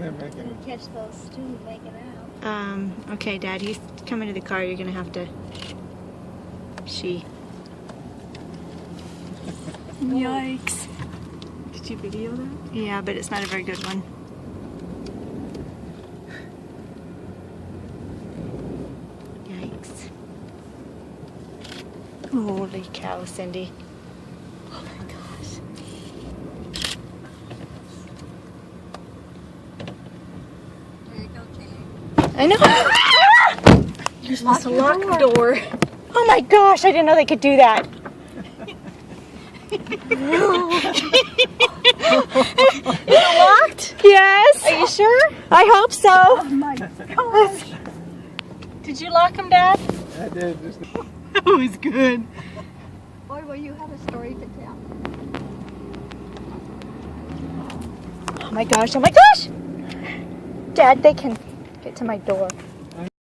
they're making Gonna it. catch those two making out. Okay, Dad, he's coming to the car. You're gonna have to. Yikes. Did you video that? Yeah, but it's not a very good one. Yikes. Holy cow, Cindy. Oh my gosh. There you go, Kay. I know. You're supposed to lock the door. Oh my gosh, I didn't know they could do that. Is it locked? Yes. Are you sure? I hope so. Oh my gosh. Did you lock them, Dad? I did. Just... That was good. Boy, will you have a story to tell. Oh my gosh, oh my gosh! Dad, they can get to my door.